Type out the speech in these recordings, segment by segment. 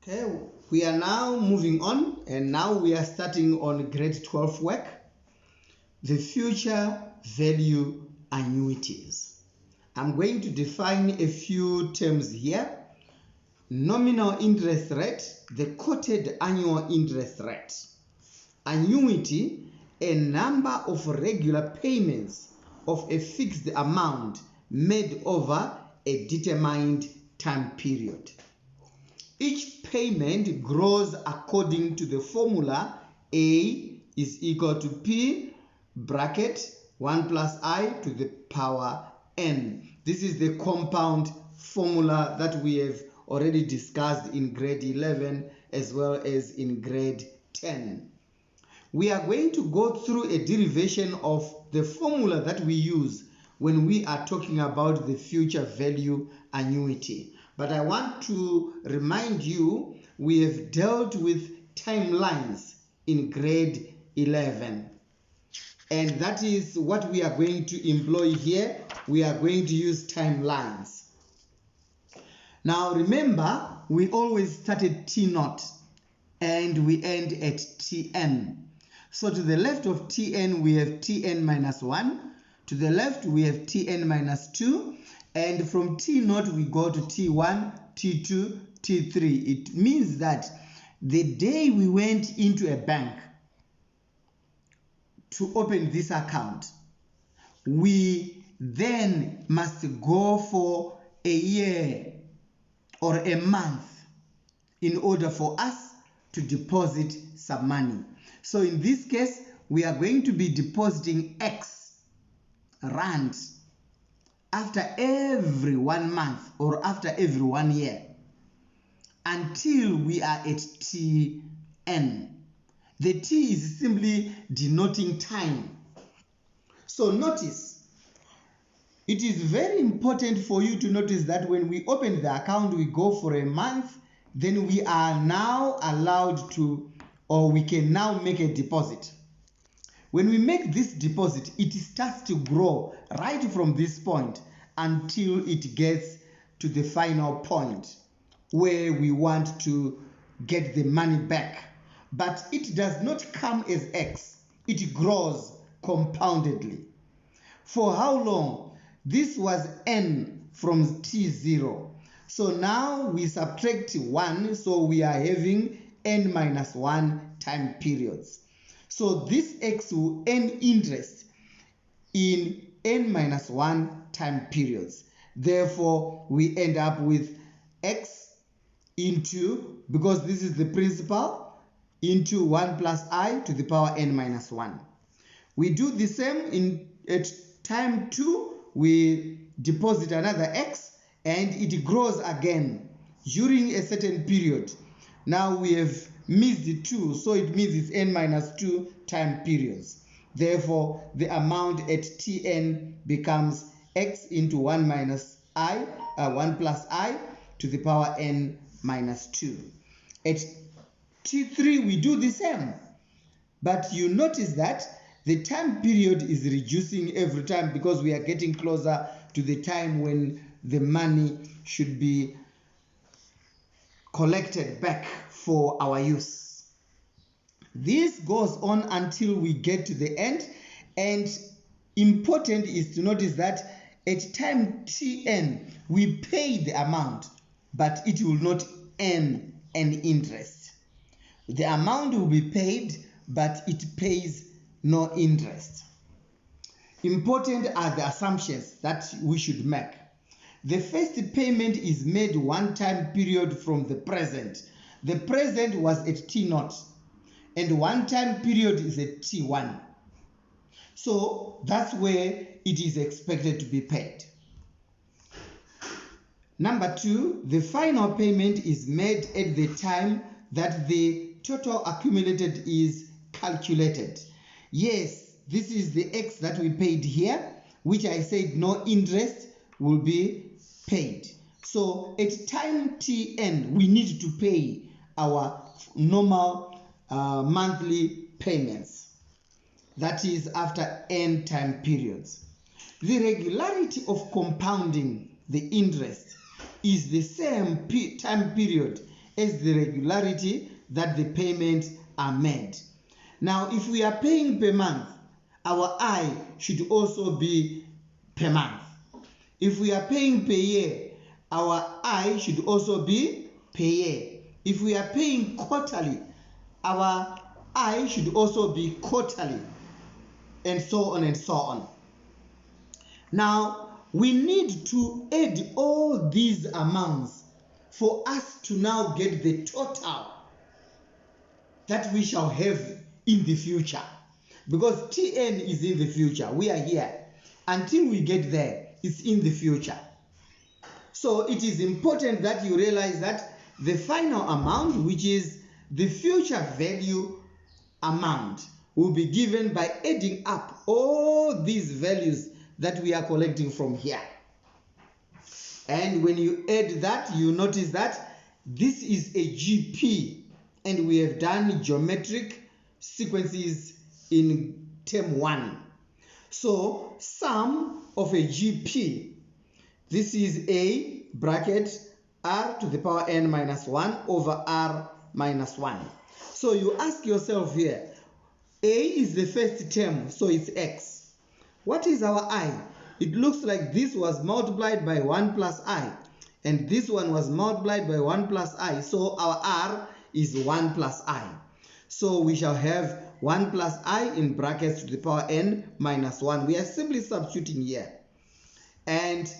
Okay, we are now moving on, and now we are starting on grade 12 work, the future value annuities. I'm going to define a few terms here. Nominal interest rate, the quoted annual interest rate. Annuity, a number of regular payments of a fixed amount made over a determined time period. Each payment grows according to the formula A is equal to P bracket 1 plus I to the power N. This is the compound formula that we have already discussed in grade 11 as well as in grade 10. We are going to go through a derivation of the formula that we use when we are talking about the future value annuity. But I want to remind you, we have dealt with timelines in grade 11. And that is what we are going to employ here. We are going to use timelines. Now remember, we always started T0 and we end at Tn. So to the left of Tn, we have Tn minus 1. To the left, we have Tn minus 2. And from T0, we go to T1, T2, T3. It means that the day we went into a bank to open this account, we then must go for a year or a month in order for us to deposit some money. So in this case, we are going to be depositing X rand after every 1 month or after every 1 year until we are at Tn. The T is simply denoting time. So notice, it is very important for you to notice that when we open the account, we go for a month, then we are now allowed to, or we can now make a deposit. When we make this deposit, it starts to grow right from this point until it gets to the final point where we want to get the money back. But it does not come as X. It grows compoundedly. For how long? This was N from T0. So now we subtract 1, so we are having N minus 1 time periods. So this X will earn interest in N minus 1 time periods. Therefore, we end up with X into, because this is the principal, into 1 plus I to the power N minus 1. We do the same at time 2, we deposit another X and it grows again during a certain period. Now we have missed the 2, so it means it's N minus 2 time periods. Therefore, the amount at Tn becomes X into 1 plus I to the power N minus 2. At T3, we do the same. But you notice that the time period is reducing every time because we are getting closer to the time when the money should be collected back for our use. This goes on until we get to the end, and important is to notice that at time Tn, we pay the amount, but it will not earn any interest. The amount will be paid, but it pays no interest. Important are the assumptions that we should make. The first payment is made 1 time period from the present. The present was at T0 and 1 time period is at T1. So that's where it is expected to be paid. Number 2, the final payment is made at the time that the total accumulated is calculated. Yes, this is the X that we paid here, which I said no interest will be paid. So at time Tn, we need to pay our normal monthly payments. That is after N time periods. The regularity of compounding the interest is the same time period as the regularity that the payments are made. Now, if we are paying per month, our I should also be per month. If we are paying per year, our I should also be per year. If we are paying quarterly, our I should also be quarterly, and so on and so on. Now, we need to add all these amounts for us to now get the total that we shall have in the future. Because TN is in the future. We are here. Until we get there, it's in the future. So it is important that you realize that the final amount, which is the future value amount, will be given by adding up all these values that we are collecting from here. And when you add that, you notice that this is a GP, and we have done geometric sequences in term 1. So sum of a GP, this is a bracket r to the power n minus 1 over r minus 1. So you ask yourself here, a is the first term, so it's x. What is our I? It looks like this was multiplied by 1 plus I, and this one was multiplied by 1 plus I, so our r is 1 plus I. So we shall have 1 plus I in brackets to the power n minus 1. We are simply substituting here. And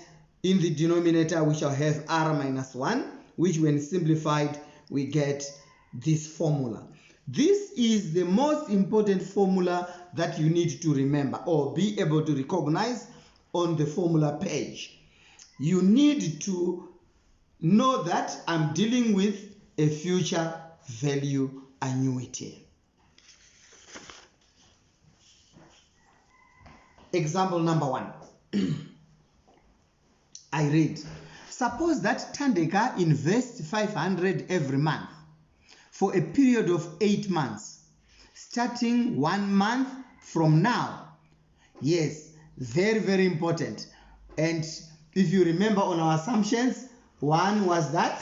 in the denominator, we shall have r minus 1, which when simplified, we get this formula. This is the most important formula that you need to remember or be able to recognize on the formula page. You need to know that I'm dealing with a future value annuity. Example number 1. I read, suppose that Thandeka invests 500 every month for a period of 8 months, starting 1 month from now. Yes, very, very important. And if you remember on our assumptions, one was that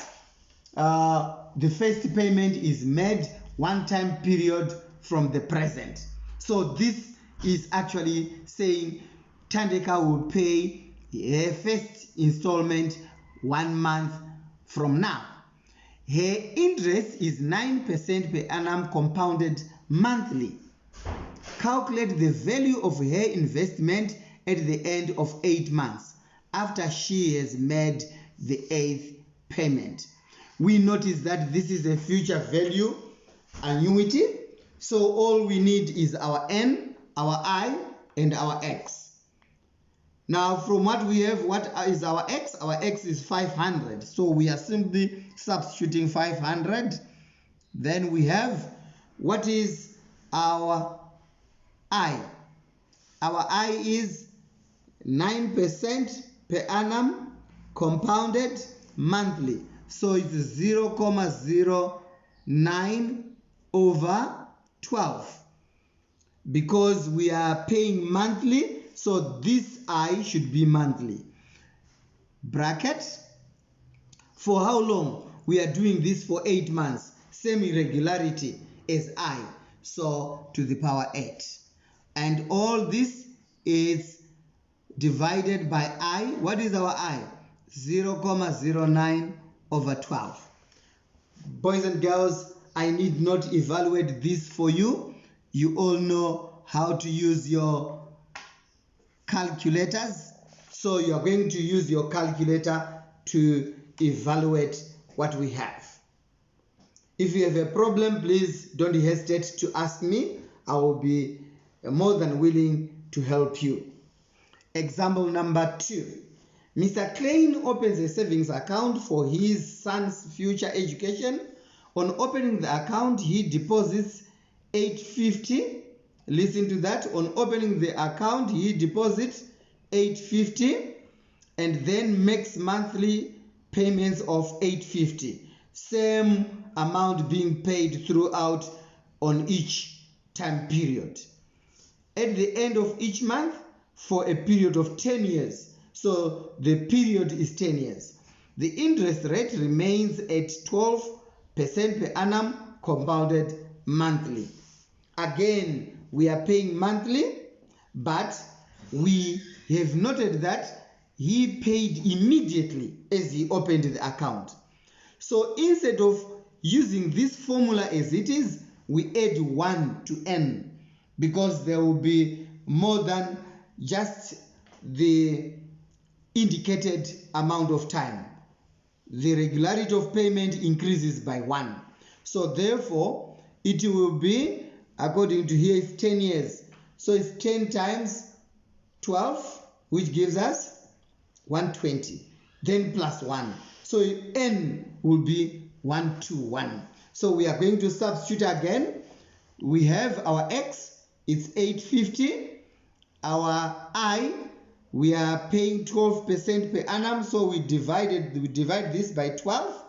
the first payment is made 1-time period from the present. So this is actually saying Thandeka will pay her first installment 1 month from now. Her interest is 9% per annum compounded monthly. Calculate the value of her investment at the end of 8 months after she has made the 8th payment. We notice that this is a future value annuity. So all we need is our N, our I, and our X. Now from what we have, what is our X? Our X is 500. So we are simply substituting 500. Then we have, what is our I? Our I is 9% per annum compounded monthly. So it's 0.09 over 12. Because we are paying monthly, so this I should be monthly. Bracket. For how long? We are doing this for 8 months. Same irregularity as I. So to the power 8. And all this is divided by I. What is our I? 0.09 over 12. Boys and girls, I need not evaluate this for you. You all know how to use your calculators. So you are going to use your calculator to evaluate what we have. If you have a problem, please don't hesitate to ask me. I will be more than willing to help you. Example number 2. Mr. Klein opens a savings account for his son's future education. On opening the account, he deposits $850. Listen to that. On opening the account, he deposits $850 and then makes monthly payments of $850. Same amount being paid throughout on each time period. At the end of each month for a period of 10 years. So the period is 10 years. The interest rate remains at percent per annum compounded monthly. Again, we are paying monthly, but we have noted that he paid immediately as he opened the account. So instead of using this formula as it is, we add 1 to n, because there will be more than just the indicated amount of time. The regularity of payment increases by 1. So therefore, it will be, according to here, it's 10 years. So it's 10 times 12, which gives us 120. Then plus 1. So n will be 121. So we are going to substitute again. We have our x, it's 850. Our I, we are paying 12% per annum, so we divide this by 12.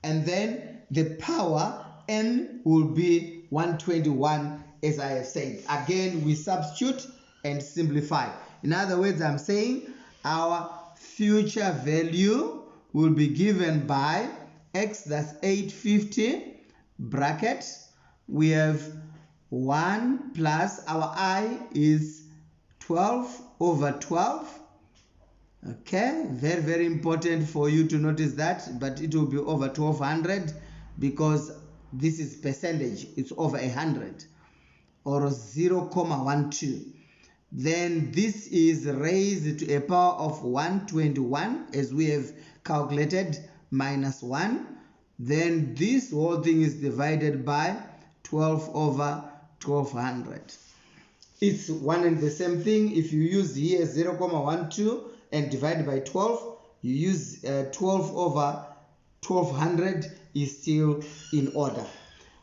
And then the power n will be 121, as I have said. Again, we substitute and simplify. In other words, I'm saying our future value will be given by x, that's 850, bracket, we have 1 plus our I is 12 over 12. Okay, very, very important for you to notice that, but it will be over 1200 because this is percentage, it's over 100, or 0.12. Then this is raised to a power of 121 as we have calculated, minus 1. Then this whole thing is divided by 12 over 1200. It's one and the same thing. If you use here 0.12 and divide by 12, you use 12 over 1200 is still in order.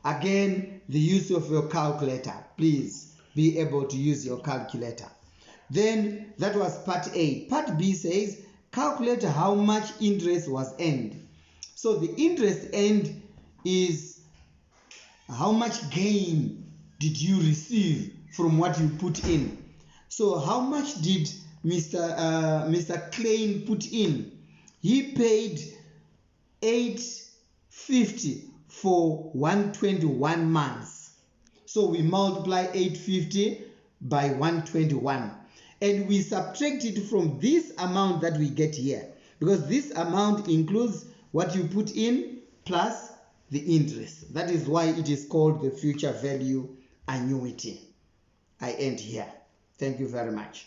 Again, the use of your calculator. Please be able to use your calculator. Then that was part A. Part B says calculate how much interest was earned. So the interest earned is how much gain did you receive from what you put in. So how much did Mr. Klein put in? He paid 850 for 121 months. So we multiply 850 by 121. And we subtract it from this amount that we get here. Because this amount includes what you put in plus the interest. That is why it is called the future value annuity. I end here. Thank you very much.